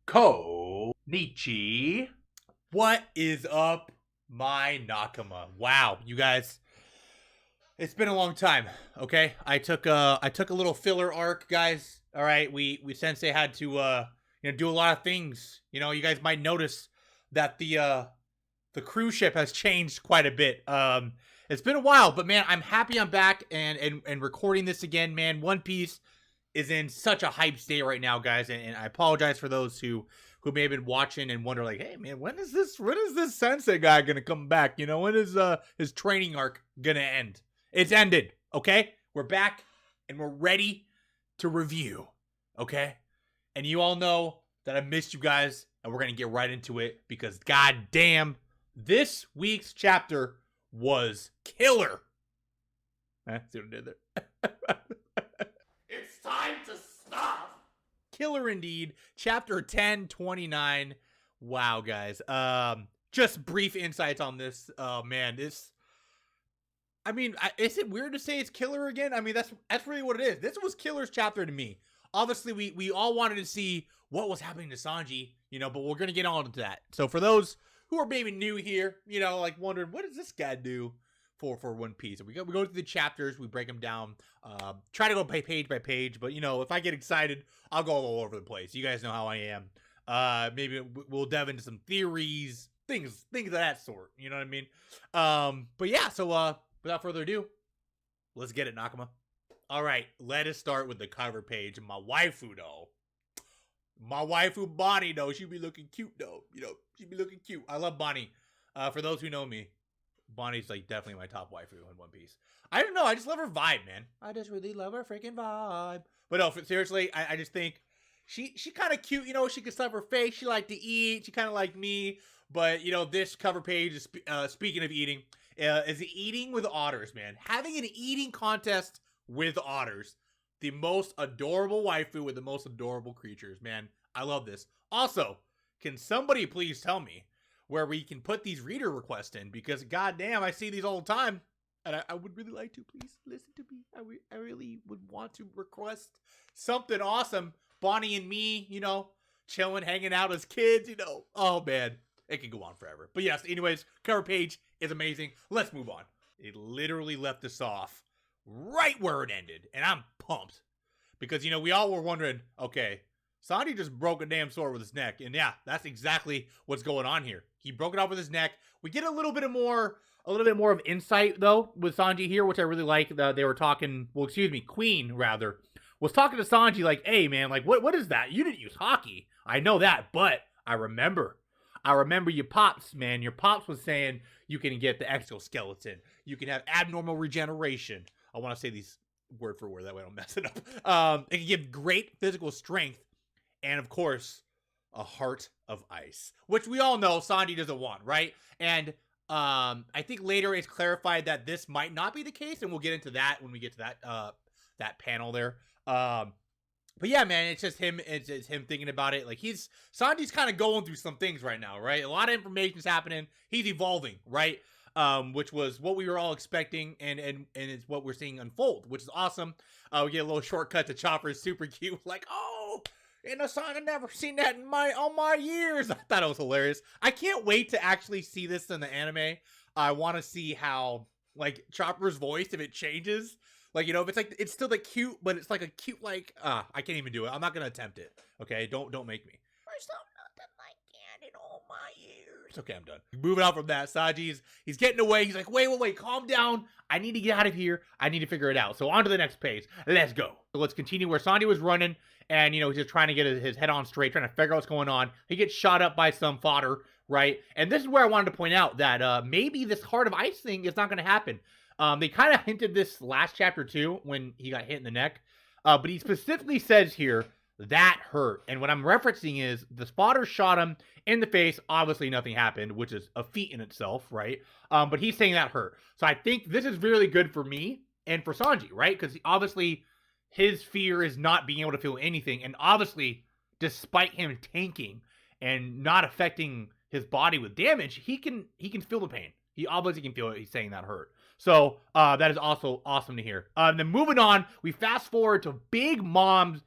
Ko Nichi. What is up, my Nakama? Wow, you guys, it's been a long time. Okay, I took a little filler arc, guys. All right, we sensei had to do a lot of things. You guys might notice that the cruise ship has changed quite a bit. It's been a while, but man, I'm happy I'm back and recording this again. Man, One Piece is in such a hype state right now, guys, and I apologize for those who may have been watching and wonder, like, hey man, when is this sensei guy gonna come back? When is his training arc gonna end? It's ended. Okay, we're back and we're ready to review. Okay, and you all know that I missed you guys, and we're gonna get right into it because goddamn, this week's chapter was killer. See what I did there? It's time to stop. Killer indeed. Chapter 1029. Wow, guys. Just brief insights on this. Man, this. I mean, is it weird to say it's killer again? I mean, that's really what it is. This was Killer's chapter to me. Obviously, we all wanted to see what was happening to Sanji, but we're gonna get on to that. So for those who are maybe new here, like wondering, what does this guy do for One Piece? We go through the chapters, we break them down, try to go page by page, but if I get excited, I'll go all over the place. You guys know how I am. Maybe we'll delve into some theories, things of that sort. You know what I mean? But yeah, so without further ado, let's get it, Nakama. All right, let us start with the cover page. My waifu, though. My waifu Bonnie, though, she be looking cute, though. She be looking cute. I love Bonnie. For those who know me, Bonnie's like definitely my top waifu in One Piece. I don't know. I just love her vibe, man. I just really love her freaking vibe. But no, seriously, I just think she kind of cute. She can stuff her face. She like to eat. She kind of like me. But this cover page is speaking of eating, is eating with otters, man. Having an eating contest with otters. The most adorable waifu with the most adorable creatures, man. I love this. Also, can somebody please tell me where we can put these reader requests in? Because goddamn, I see these all the time, and I would really like to. Please listen to me. I really would want to request something awesome. Bonnie and me, chilling, hanging out as kids. Oh man, it can go on forever. But yes, anyways, cover page is amazing. Let's move on. It literally left us off right where it ended, and I'm pumped because we all were wondering, okay, Sanji just broke a damn sword with his neck, and yeah, that's exactly what's going on here. He broke it off with his neck. We get a little bit more of insight though with Sanji here, which I really like. They were talking, Queen rather was talking to Sanji like, hey man, like what is that? You didn't use hockey, I know that, but I remember your pops, man. Your pops was saying you can get the exoskeleton, you can have abnormal regeneration. I want to say these word for word, that way I don't mess it up. It can give great physical strength, and of course, a heart of ice, which we all know Sanji doesn't want, right? And I think later it's clarified that this might not be the case, and we'll get into that when we get to that panel there. But yeah, man, it's just him. It's him thinking about it. Like Sanji's kind of going through some things right now, right? A lot of information's happening. He's evolving, right? Which was what we were all expecting, and it's what we're seeing unfold, which is awesome. We get a little shortcut to Chopper, super cute, like, oh, in a song I've never seen that in all my years. I thought it was hilarious. I can't wait to actually see this in the anime. I want to see how, like, Chopper's voice, if it changes, like, if it's like, it's still like cute, but it's like a cute, like, I can't even do it. I'm not gonna attempt it. Okay, don't make me. First off, nothing like that in all my years. Okay, I'm done. Moving on from that, Sanji's he's getting away. He's like, wait, calm down. I need to get out of here. I need to figure it out. So on to the next page. Let's go. So let's continue where Sanji was running, and he's just trying to get his head on straight, trying to figure out what's going on. He gets shot up by some fodder, right? And this is where I wanted to point out that maybe this Heart of Ice thing is not going to happen. They kind of hinted this last chapter too when he got hit in the neck, but he specifically says here that hurt. And what I'm referencing is the spotter shot him in the face. Obviously nothing happened, which is a feat in itself, right? But he's saying that hurt. So I think this is really good for me and for Sanji, right? Because obviously his fear is not being able to feel anything. And obviously, despite him tanking and not affecting his body with damage, he can feel the pain. He obviously can feel it. He's saying that hurt. So that is also awesome to hear. Then moving on, we fast forward to Big Mom's.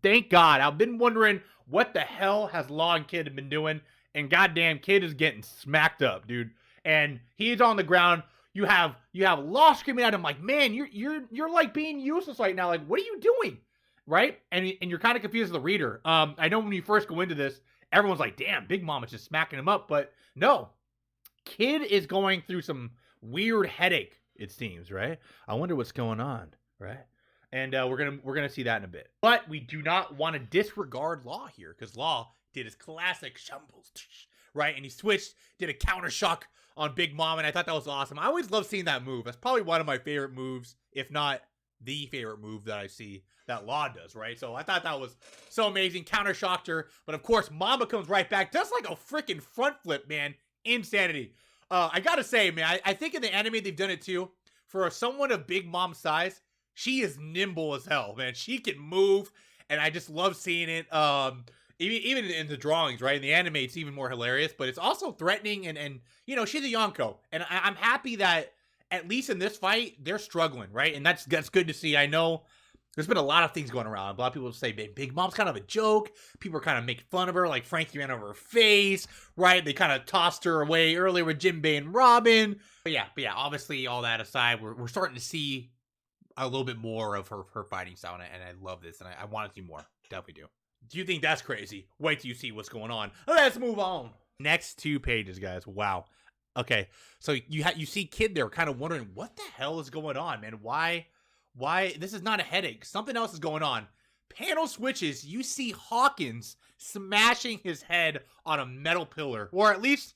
Thank God. I've been wondering what the hell has Law and Kid been doing? And goddamn, Kid is getting smacked up, dude. And he's on the ground. You have Law screaming at him like, man, you're like being useless right now. Like, what are you doing? Right? And you're kind of confused as the reader. I know when you first go into this, everyone's like, damn, Big Mom is just smacking him up. But no, Kid is going through some weird headache, it seems, right? I wonder what's going on, right? And we're gonna see that in a bit. But we do not want to disregard Law here, because Law did his classic shambles, right? And he switched, did a counter shock on Big Mom, and I thought that was awesome. I always love seeing that move. That's probably one of my favorite moves, if not the favorite move that I see that Law does, right? So I thought that was so amazing. Counter shocked her, but of course, Mama comes right back, just like a freaking front flip, man. Insanity. I gotta say, man, I think in the anime they've done it too. For someone of Big Mom's size, she is nimble as hell, man. She can move, and I just love seeing it. Even in the drawings, right? In the anime, it's even more hilarious, but it's also threatening, and you know, she's a Yonko. And I'm happy that, at least in this fight, they're struggling, right? And that's good to see. I know there's been a lot of things going around. A lot of people say Big Mom's kind of a joke. People are kind of making fun of her, like Frankie ran over her face, right? They kind of tossed her away earlier with Jinbei and Robin. But yeah, obviously, all that aside, we're starting to see a little bit more of her fighting style, and I love this, and I want to see more. Definitely do. Do you think that's crazy? Wait till you see what's going on. Let's move on. Next 2 pages, guys. Wow. Okay, so you see Kid there kind of wondering, what the hell is going on, man? Why? This is not a headache. Something else is going on. Panel switches. You see Hawkins smashing his head on a metal pillar. Or at least,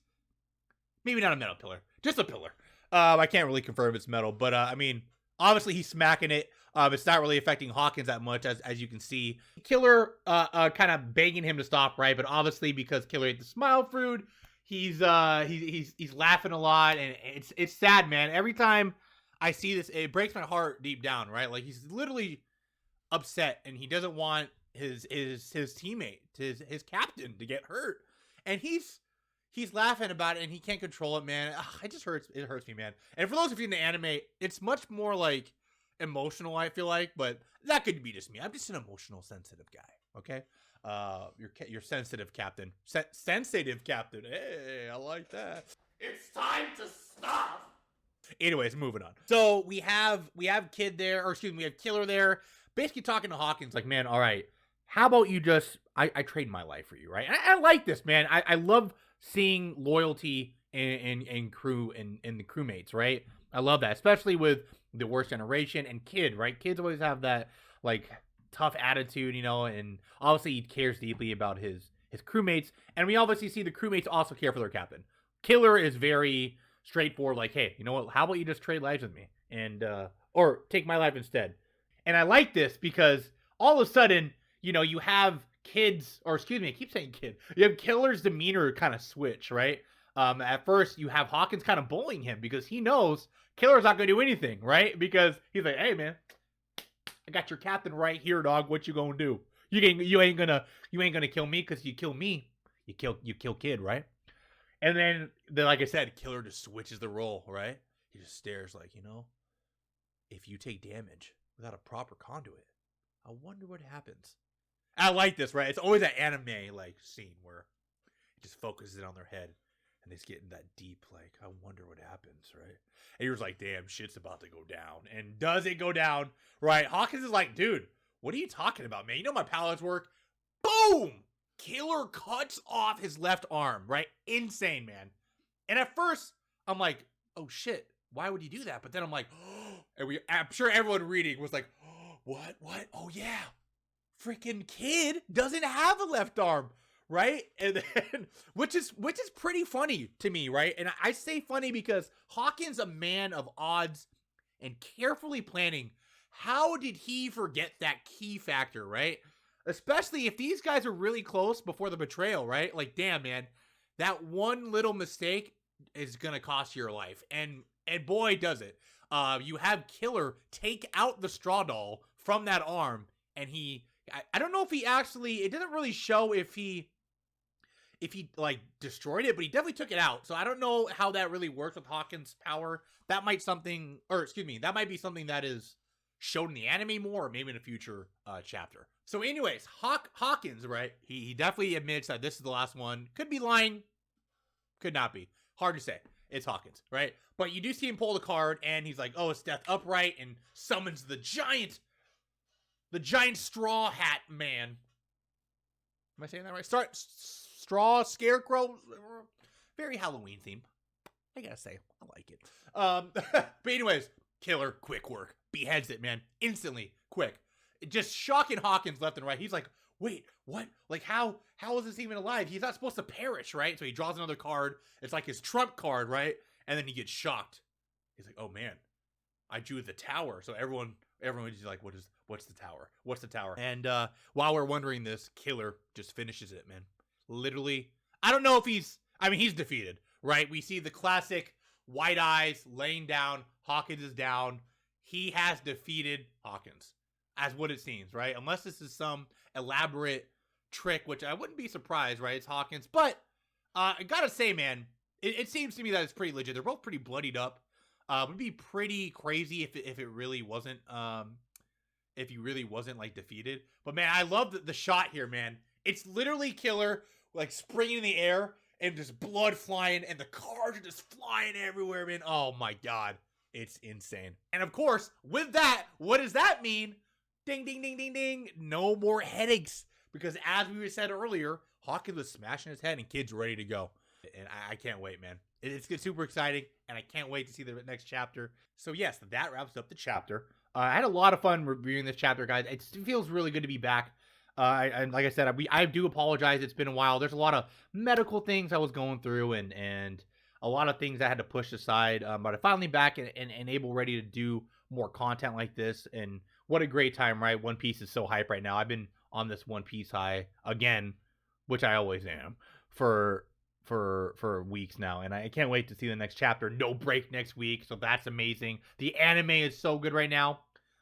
maybe not a metal pillar. Just a pillar. I can't really confirm it's metal. But, I mean, obviously he's smacking it. It's not really affecting Hawkins that much, as you can see. Killer kind of begging him to stop, right? But obviously, because Killer ate the smile fruit, he's laughing a lot, and it's sad, man. Every time I see this, it breaks my heart deep down, right? Like, he's literally upset, and he doesn't want his teammate, his captain, to get hurt, and he's laughing about it, and he can't control it, man. Ugh, it hurts me, man. And for those of you in the anime, it's much more like emotional, I feel like, but that could be just me. I'm just an emotional, sensitive guy. Okay, you're sensitive, Captain. Sensitive, Captain. Hey, I like that. It's time to stop. Anyways, moving on. So we have Kid there, or excuse me, we have Killer there, basically talking to Hawkins, like, man, all right, how about you just I trade my life for you, right? And I like this, man. I love seeing loyalty in crew and the crewmates, right? I love that, especially with the worst generation and Kid, right? Kids always have that like tough attitude, you know, and obviously he cares deeply about his crewmates, and we obviously see the crewmates also care for their captain. Killer is very straightforward, like, hey, you know what? How about you just trade lives with me, and or take my life instead? And I like this because all of a sudden, you know, you have Kid's, or excuse me, I keep saying Kid. You have Killer's demeanor kind of switch, right? At first, you have Hawkins kind of bullying him because he knows Killer's not going to do anything, right? Because he's like, hey, man, I got your captain right here, dog. What you gonna do? You ain't gonna kill me, because you kill me, you kill Kid, right? And then like I said, Killer just switches the role, right? He just stares like, you know, if you take damage without a proper conduit, I wonder what happens. I like this, right? It's always an anime like scene where it just focuses it on their head, and they get in that deep, like, I wonder what happens, right? And you're just like, damn, shit's about to go down. And does it go down? Right? Hawkins is like, dude, what are you talking about, man? You know my powers work. Boom! Killer cuts off his left arm, right? Insane, man. And at first, I'm like, oh shit, why would he do that? But then I'm like, oh, and I'm sure everyone reading was like, oh, what? Oh yeah, freaking Kid doesn't have a left arm, right? And then, which is pretty funny to me, right? And I say funny because Hawkins, a man of odds and carefully planning, how did he forget that key factor, right? Especially if these guys are really close before the betrayal, right? Like, damn, man, that one little mistake is gonna cost you your life, and boy, does it. You have Killer take out the straw doll from that arm, and I don't know if he actually, it doesn't really show if he like destroyed it, but he definitely took it out. So I don't know how that really works with Hawkins' power. That might be something that is shown in the anime more, or maybe in a future chapter. So anyways, Hawkins, right? He definitely admits that this is the last one. Could be lying. Could not be. Hard to say. It's Hawkins, right? But you do see him pull the card, and he's like, oh, it's Death Upright, and summons the giant straw hat man. Am I saying that right? Straw scarecrow. Very Halloween theme. I gotta say, I like it. But anyways, killer, quick work. Beheads it, man. Instantly, quick. Just shocking Hawkins left and right. He's like, wait, what? Like, how is this even alive? He's not supposed to perish, right? So he draws another card. It's like his trump card, right? And then he gets shocked. He's like, oh man, I drew the tower. So everyone's like, what's the tower? What's the tower? And while we're wondering this, Killer just finishes it, man. Literally, I don't know if he's defeated, right? We see the classic white eyes laying down. Hawkins is down. He has defeated Hawkins, as what it seems, right? Unless this is some elaborate trick, which I wouldn't be surprised, right? It's Hawkins. But I gotta say, man, it seems to me that it's pretty legit. They're both pretty bloodied up. It would be pretty crazy if it really wasn't, if he really wasn't, like, defeated. But, man, I love the shot here, man. It's literally Killer, like, springing in the air and just blood flying, and the cards are just flying everywhere, man. Oh, my God. It's insane. And, of course, with that, what does that mean? Ding, ding, ding, ding, ding. No more headaches. Because as we said earlier, Hawkins was smashing his head and Kid's ready to go. And I can't wait, man. It's super exciting, and I can't wait to see the next chapter. So, yes, that wraps up the chapter. I had a lot of fun reviewing this chapter, guys. It feels really good to be back. And like I said, I do apologize. It's been a while. There's a lot of medical things I was going through and a lot of things I had to push aside. But I'm finally back and able, ready to do more content like this. And what a great time, right? One Piece is so hype right now. I've been on this One Piece high again, which I always am, for weeks now, and I can't wait to see the next chapter. No break next week, so that's amazing. The anime is so good right now.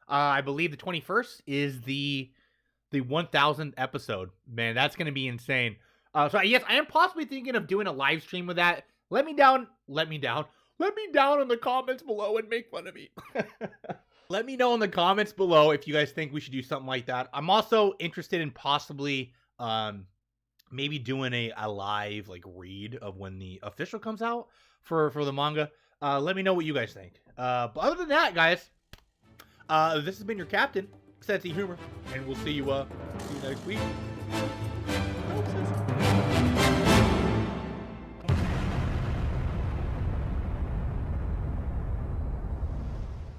I believe the 21st is the 1000th episode. Man, that's gonna be insane. So yes, I am possibly thinking of doing a live stream with that. Let me down in the comments below and make fun of me. Let me know in the comments below if you guys think we should do something like that. I'm also interested in possibly maybe doing a live, like, read of when the official comes out for the manga. Let me know what you guys think. But other than that, guys, this has been your captain, Sensi Humor, and we'll see you next week.